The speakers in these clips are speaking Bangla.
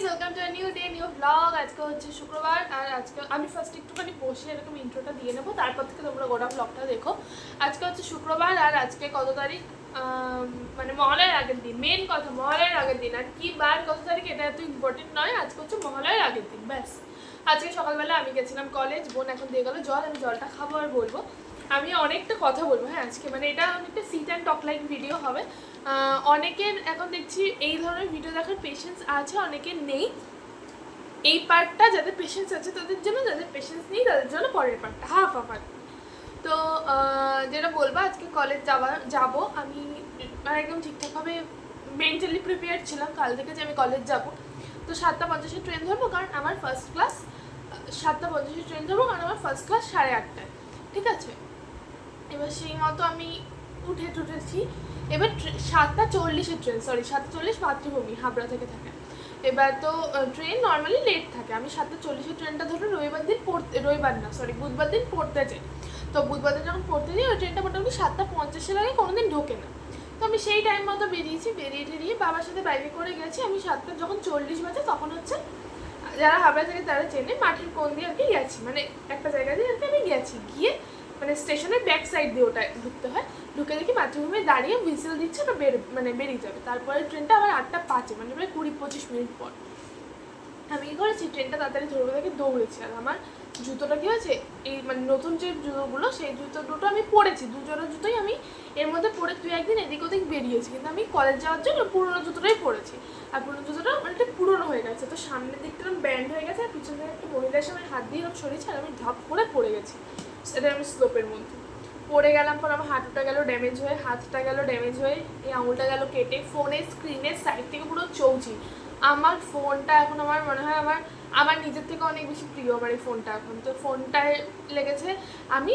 Welcome to new day new blog. আজকে হচ্ছে শুক্রবার আর আজকে আমি ফার্স্ট একটুখানি বসে এরকম ইন্ট্রোটা দিয়ে নেবো, তারপর থেকে তোমরা গোটা ব্লগটা দেখো। আজকে হচ্ছে শুক্রবার আর আজকে কত তারিখ, মানে মহালয়ের আগের দিন। মেন কথা মহালয়ের আগের দিন, আর কি বার কত তারিখ এটা এত ইম্পর্টেন্ট নয়, আজকে হচ্ছে মহালয়ের আগের দিন ব্যাস। আজকে সকালবেলা আমি গেছিলাম কলেজ, বোন এখন দিয়ে গেলো জল, আমি জলটা খাবো আর বলবো। আমি অনেকটা কথা বলবো হ্যাঁ আজকে, মানে এটা অনেকটা sit and talk like video হবে। অনেকের এখন দেখছি এই ধরনের ভিডিও দেখার পেশেন্স আছে, অনেকের নেই। এই পার্টটা যাদের পেশেন্স আছে তাদের জন্য, যাদের পেশেন্স নেই তাদের জন্য পরের পার্টটা হাফ হাফ। তো যেটা বলবো, আজকে কলেজ যাবো আমি একদম ঠিকঠাকভাবে মেন্টালি প্রিপেয়ার ছিলাম কাল থেকে যে আমি কলেজ যাব। তো 7:50 ট্রেন ধরবো, কারণ আমার ফার্স্ট ক্লাস 7:50 ট্রেন ধরবো, কারণ আমার ফার্স্ট ক্লাস 8:30টায়, ঠিক আছে। এবার সেই মতো আমি উঠেছি। এবার 7:40 ট্রেন, সরি 7:40 মাতৃভূমি হাবড়া থেকে থাকে। এবার তো ট্রেন নর্মালি লেট থাকে, আমি 7:40 ট্রেনটা ধরে রবিবার দিন বুধবার দিন পড়তে যাই। তো বুধবার দিন যখন পড়তে যাই ওই ট্রেনটা মোটামুটি 7:50 আগে কোনোদিন ঢোকে না। তো আমি সেই টাইম মতো বেরিয়ে বাবার সাথে বাইকে করে গেছি। আমি 7:40 বাজে তখন হচ্ছে, যারা হাবড়া থেকে তারা চেনে, মাঠের কোণ দিয়ে আর কি গেছি, মানে একটা জায়গা দিয়ে আর কি আমি গেছি, গিয়ে মানে স্টেশনের ব্যাক সাইড দিয়ে ওটা ঢুকতে হয়। ঢুকে দেখি মাতৃভূমি দাঁড়িয়ে হুইসেল দিচ্ছে, ওটা বেরিয়ে যাবে। তারপরে ট্রেনটা আবার 8:05, মানে প্রায় 20-25 মিনিট পর। আমি কী করেছি, ট্রেনটা তাড়াতাড়ি ধরবো দেখে দৌড়েছি। আর আমার জুতোটা কী হয়েছে, এই মানে নতুন যে জুতোগুলো সেই জুতো দুটো আমি পরেছি, দুজোড়া জুতোই আমি এর মধ্যে পরে তুই একদিন এদিক ওদিক বেরিয়েছি, কিন্তু আমি কলেজ যাওয়ার জন্য পুরোনো জুতোটাই পরেছি। আর পুরোনো জুতোটা অনেকটা পুরোনো হয়ে গেছে, তো সামনের দিকটা ব্যান্ড হয়ে গেছে, আর পিছনে একটা মহিলার সামনে হাত দিয়ে এরকম সরিয়েছে, আর আমি ধাপ করে পড়ে গেছি। সেটা আমি স্লোপের মধ্যে পড়ে গেলাম। পর আমার হাঁটুটা গেল ড্যামেজ হয়ে, হাতটা গেল ড্যামেজ হয়ে, এই আঙুলটা গেল কেটে, ফোনের স্ক্রিনের সাইড থেকে পুরো চৌচি। আমার ফোনটা এখন আমার মনে হয় আমার নিজের থেকে অনেক বেশি প্রিয় আমার এই ফোনটা এখন। তো ফোনটায় লেগেছে, আমি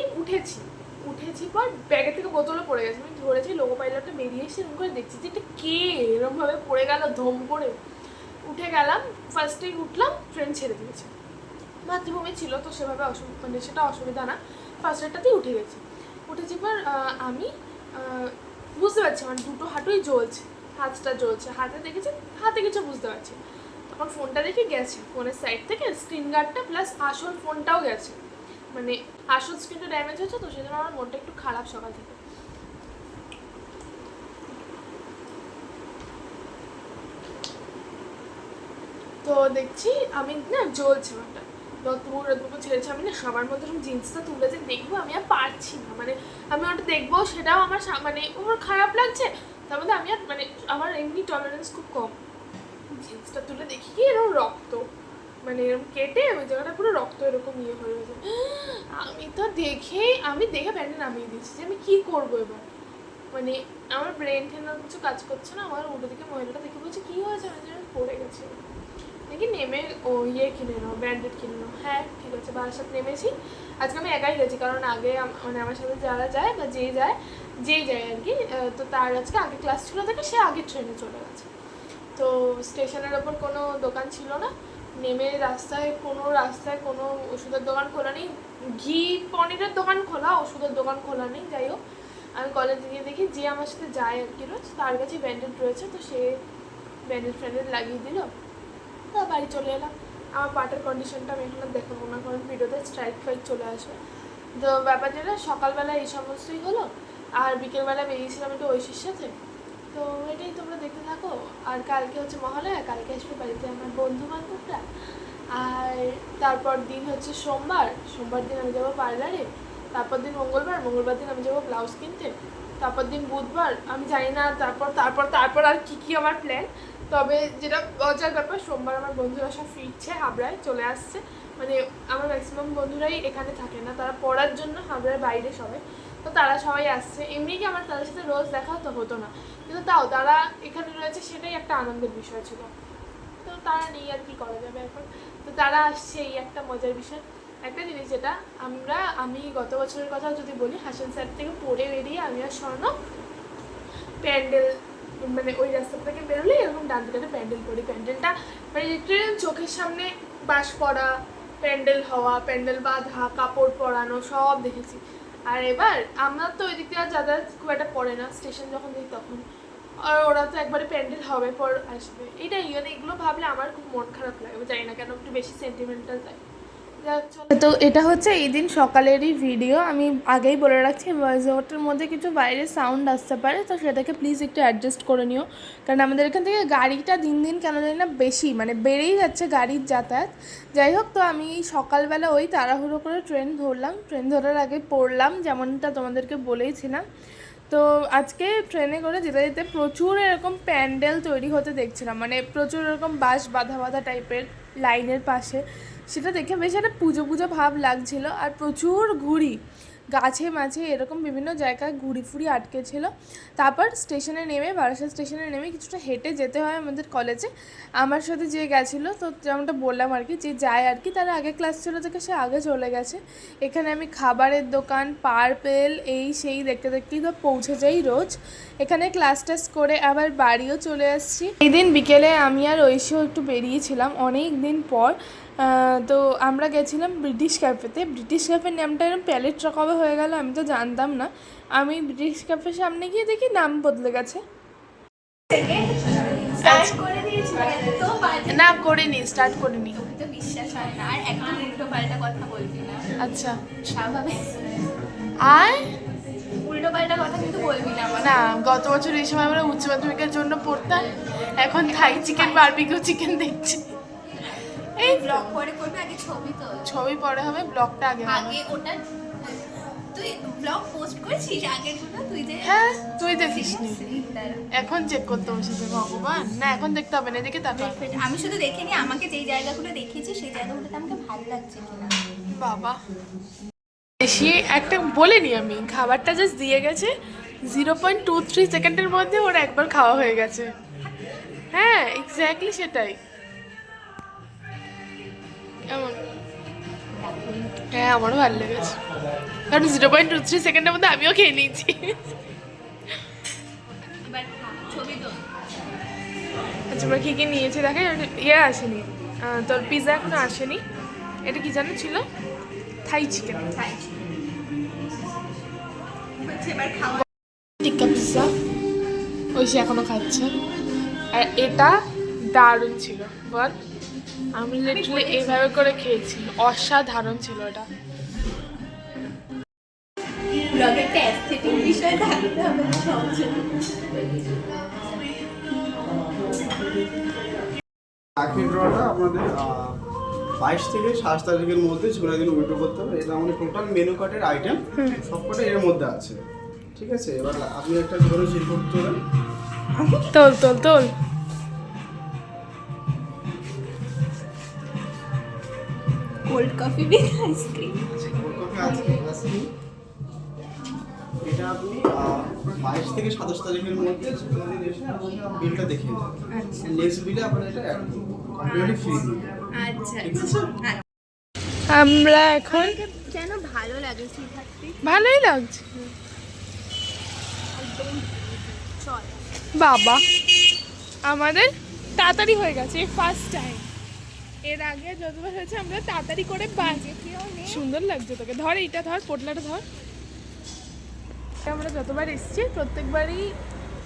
উঠেছি পর ব্যাগের থেকে বোতলও পড়ে গেছে, আমি ধরেছি, লোগো পাইলটটা বেরিয়ে এসে এরকম করে দেখছি যে এটা কে এরকমভাবে পড়ে গেল ধম করে। উঠে গেলাম, ফার্স্টেই উঠলাম, ট্রেন ছেড়ে দিয়েছে। মাতৃভূমি ছিল তো সেভাবে মানে সেটা অসুবিধা না, ফার্স্ট এডটাতেই উঠেছি পর আমি বুঝতে পারছি আমার দুটো হাঁটুই জ্বলছে, হাতটা জ্বলছে, হাতে দেখেছি, হাতে কিছু বুঝতে পারছি। তখন ফোনটা দেখে গেছে, ফোনের সাইড থেকে স্ক্রিন গার্ডটা প্লাস আসল ফোনটাও গেছে, মানে আসল স্ক্রিনটা ড্যামেজ হয়েছে, তো সেই জন্য আমার মনটা একটু খারাপ সকাল থেকে। তো দেখছি আমি না জ্বলছে ওটা, রোদপুর ছেড়েছে, আমি না সবার মধ্যে জিন্সটা তুলে যে দেখবো, আমি আর পারছি না, মানে আমি ওটা দেখবো সেটাও আমার মানে ওর খারাপ লাগছে। তার মধ্যে আমি আর মানে আমার এমনি টলারেন্স খুব কম, জিন্সটা তুলে দেখি কি এরকম রক্ত, মানে এরকম কেটে ওই জায়গাটা পুরো রক্ত এরকম ইয়ে হয়ে গেছে। আমি দেখে প্যান্টে নামিয়ে দিচ্ছি যে আমি কী করবো এবার, মানে আমার ব্রেন ঠেনার কিছু কাজ করছে না। আমার উল্টো দিকে মহিলাটা দেখে বলছে কী হয়েছে, আমি পড়ে গেছি নাকি, নেমে ইয়ে কিনে নাও, ব্যান্ডেড কিনে নাও। হ্যাঁ ঠিক আছে, বাবার সাথে নেমেছি। আজকে আমি একাই গেছি, কারণ আগে মানে আমার সাথে যারা যায় বা যেই যায় আর কি, তো তার আজকে আগে ক্লাস ছিল থেকে সে আগের ট্রেনে চলে গেছে। তো স্টেশনের ওপর কোনো দোকান ছিল না, নেমে রাস্তায় কোনো ওষুধের দোকান খোলা নেই, ঘি পনিরের দোকান খোলা, ওষুধের দোকান খোলা নেই। যাই হোক, আমি কলেজে গিয়ে দেখি যে আমার সাথে যায় আর কি রোজ, তার কাছে ব্যান্ডেড রয়েছে, তো সে ব্যান্ডেড লাগিয়ে দিল। তো বাড়ি চলে এলাম। আমার পাটের কন্ডিশনটা আমি এখন দেখাবো না, কারণ ভিডিওতে স্ট্রাইক ফাইক চলে আসবে। তো ব্যাপার যেটা, সকালবেলা এই সমস্তই হলো, আর বিকেলবেলা বেরিয়েছিলাম একটু ঐশীর সাথে। তো এটাই তোমরা দেখতে থাকো। আর কালকে হচ্ছে মহালয়া, কালকে আসবে বাড়িতে আমার বন্ধু বান্ধবরা। আর তারপর দিন হচ্ছে সোমবার দিন আমি যাবো পার্লারে। তারপর দিন মঙ্গলবার দিন আমি যাবো ব্লাউজ কিনতে। তারপর দিন বুধবার, আমি জানি না তারপর আর কি আমার প্ল্যান। তবে যেটা মজার ব্যাপার, সোমবার আমার বন্ধুরা সব ফিরছে, হাবড়ায় চলে আসছে, মানে আমার ম্যাক্সিমাম বন্ধুরাই এখানে থাকে না, তারা পড়ার জন্য হাবড়ার বাইরে সবাই, তো তারা সবাই আসছে। এমনি কি আমার তাদের সাথে রোজ দেখা তো হতো না, কিন্তু তাও তারা এখানে রয়েছে, সেটাই একটা আনন্দের বিষয় ছিল। তো তারা নেই আর কি করা যাবে এখন, তো তারা আসছে, এই একটা মজার বিষয়। একটা জিনিস যেটা আমি গত বছরের কথা যদি বলি, হাসান স্যার থেকে পড়ে বেরিয়ে আমি আর স্বর্ণ প্যান্ডেল, মানে ওই রাস্তা থেকে বেরোলে এরকম ডান দিকে প্যান্ডেল পড়ি, প্যান্ডেলটা মানে লিটারালি চোখের সামনে বাঁশ পড়া, প্যান্ডেল হওয়া, প্যান্ডেল বাঁধা, কাপড় পরানো সব দেখেছি। আর এবার আমরা তো ওই দিক থেকে যাতায়াত খুব একটা পড়ে না, স্টেশন যখন দেখি তখন আর ওরা তো একবারে প্যান্ডেল হবে পর আসবে, এটাই মানে এগুলো ভাবলে আমার খুব মন খারাপ লাগে, জানি না কেন একটু বেশি সেন্টিমেন্টাল তাই। তো এটা হচ্ছে এই দিন সকালেরই ভিডিও, আমি আগেই বলে রাখছি ভয়েস ওভারটার মধ্যে কিছু বাইরে সাউন্ড আসতে পারে, তো সেটাকে প্লিজ একটু অ্যাডজাস্ট করে নিও, কারণ আমাদের এখান থেকে গাড়িটা দিন দিন কেন জানি না বেশি মানে বেড়েই যাচ্ছে গাড়ির যাতায়াত। যাই হোক, তো আমি সকালবেলা ওই তাড়াহুড়ো করে ট্রেন ধরলাম, ট্রেন ধরার আগে পড়লাম যেমনটা তোমাদেরকে বলেইছিলাম। তো আজকে ট্রেনে করে যেতে যেতে প্রচুর এরকম প্যান্ডেল তৈরি হতে দেখছিলাম, মানে প্রচুর এরকম বাঁশ বাঁধা বাঁধা টাইপের লাইনের পাশে, সেটা দেখে বেশ একটা পুজো পুজো ভাব লাগছিল। আর প্রচুর ঘুড়ি গাছে মাঝে এরকম বিভিন্ন জায়গায় ঘুড়ি ফুড়ি আটকে ছিল। তারপর স্টেশনে নেমে বারাসাত স্টেশনে নেমে কিছুটা হেঁটে যেতে হয় আমাদের কলেজে। আমার সাথে যে গেছিলো, তো যেমনটা বললাম আর কি, যে যায় আর কি, তার আগে ক্লাস ছিল থেকে সে আগে চলে গেছে। এখানে আমি খাবারের দোকান, পার্পেল, এই সেই দেখতে দেখতেই তো পৌঁছে যাই রোজ। এখানে ক্লাস টাস করে আবার বাড়িও চলে আসছি। এই দিন বিকেলে আমি আর ঐশীও একটু বেরিয়েছিলাম অনেক দিন পর। তো আমরা গেছিলাম ব্রিটিশ ক্যাফেতে। ব্রিটিশ ক্যাফের নামটা এরকম প্যালেটটা কবে হয়ে গেল আমি তো জানতাম না। আমি ব্রিটিশ ক্যাফের সামনে গিয়ে দেখি নাম বদলে গেছে। না করিনি, স্টার্ট করিনি। তো বিশ্বাস হয় না, আর একদম উল্টো পাল্টা কথা বলবি না। আচ্ছা স্বাভাবিক আর উল্টো পাল্টা কথা কিন্তু বলবি না। না, গত বছর এই সময় আমরা উচ্চ মাধ্যমিকের জন্য পড়তাম, এখন থাই চিকেন বারবিকিউ চিকেন দেখছি। এই ব্লগ পরে করবে, আগে ছবি তো ছবি পরে হবে, ব্লগটা আগে হবে। আগে ওটা তুই ব্লগ পোস্ট করেছিস আগের গুলো? তুই যে হ্যাঁ তুই দেখিসনি, এখন চেক করতে বসেছে। ভগবান, না এখন দেখতে হবে না, দেখে তারপর আমি শুধু দেখিনি, আমাকে যেই জায়গাগুলো দেখিয়েছি সেই জায়গাগুলোতে আমাকে ভালো লাগছে কিনা। বাবা বেশি একটা বলিনি আমি, খাবারটা জাস্ট দিয়ে গেছে 0.23 সেকেন্ডের মধ্যে ওর একবার খাওয়া হয়ে গেছে। হ্যাঁ এক্স্যাক্টলি সেটাই। কেমন? হ্যাঁ আমারও ভালো লেগেছে, কারণ 0.23 সেকেন্ডের মধ্যে আমিও খেয়ে নিয়েছি। এবার ছবি তো আচ্ছা আমরা কী কী নিয়েছি দেখে, ইয়ে আসেনি তোর, পিৎজা এখনো আসেনি। এটা কি জানো ছিল? থাই চিকেন, এবার খাওয়া টিক্কা পিৎজা, ওই সে এখনো খাচ্ছে। আর এটা দারুণ ছিল বল, আমি লিটারালি এইভাবে করে খেয়েছি, অসাধারণ ছিল এটা। ব্লগে একটা অ্যাস্থেটিক বিষয় থাকতে হবে না সহজে। আখের ড্রটা আপনাদের 22 থেকে 27 তারিখের মধ্যে ঝোলা দিন উইথড্র করতে হবে। এটা আমাদের টোটাল মেনু কার্ডের আইটেম সবকটা এর মধ্যে আছে, ঠিক আছে? এবার আপনি একটা ধরে চিল করতে হবে। তোল তোল তোল। Cold coffee with ice cream. Cold coffee আছে। এটা আপনি 22 থেকে 27 তারিখের মধ্যে ঝোলা দিন এসে আপনি বিলটা দেখিয়ে যাবেন। আচ্ছা, নেক্সট বিলে আপনারা এটা অ্যাড করবেন, কমপ্লিটলি ফ্রি দিন। আচ্ছা ঠিক আছে? আমরা এখন যেন ভালো লাগে শ্রীভাত্রী, ভালোই লাগছে। একদম চল। বাবা আমাদের তাড়াতাড়ি হয়ে গেছে ফার্স্ট টাইম, এর আগে যতবার হয়েছে আমরা তাড়াতাড়ি করে বাজে। সুন্দর লাগছে তোকে, ধর এইটা ধর, পোটলাটা ধর। আমরা যতবার এসেছি প্রত্যেকবারই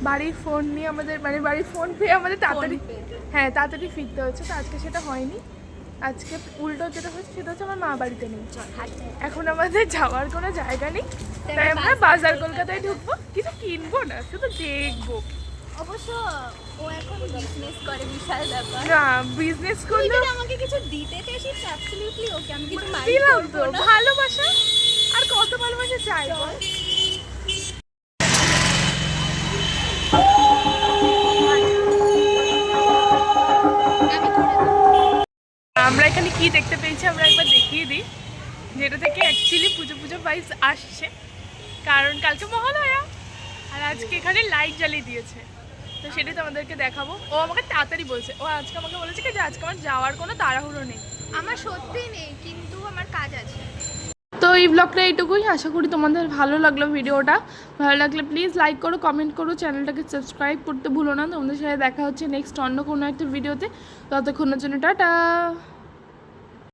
বাড়ির ফোন নিয়ে আমাদের, মানে বাড়ির ফোন পেয়ে আমাদের তাড়াতাড়ি, হ্যাঁ তাড়াতাড়ি ফিরতে হচ্ছে। তো আজকে সেটা হয়নি, আজকে উল্টো যেটা হচ্ছে সেটা হচ্ছে আমার মা বাড়িতে নেই, এখন আমাদের যাওয়ার কোনো জায়গা নেই, তাই আমরা বাজার কলকাতায় ঢুকবো, কিছু কিনবো না, শুধু দেখবো। অবশ্য ও এখন বিজনেস করে, বিশাল ব্যাপার। না বিজনেস করলে যদি আমাকে কিছু দিতে চাইছিস অ্যাবসলিউটলি ওকে, আমি কিছু মাইন্ড দিলাম করব তো, না। ভালোবাসা আর কত ভালোবাসা চাই বল? আমরা এখানে কি দেখতে পেয়েছি আমরা একবার দেখিয়ে দিই, যেটা থেকে অ্যাকচুয়ালি পুজো পুজো ভাইবস আসছে, কারণ কালকে মহালয়া আর আজকে এখানে লাইট জ্বালিয়ে দিয়েছে, তো সেটাই তোমাদেরকে দেখাবো। ও আমাকে তাড়াতাড়ি বলছে, ও আজকে আমাকে বলেছে কি যে আজকে আমার যাওয়ার কোনো তাড়াহুড়ো নেই। আমার সত্যিই নেই, কিন্তু আমার কাজ আছে। তো এই ব্লগটা এইটুকুই, আশা করি তোমাদের ভালো লাগলো ভিডিওটা। ভালো লাগলে প্লিজ লাইক করো, কমেন্ট করো, চ্যানেলটাকে সাবস্ক্রাইব করতে ভুলো না। তোমাদের সাথে দেখা হচ্ছে নেক্সট অন্য কোনো একটা ভিডিওতে, ততক্ষণের জন্য টাটা।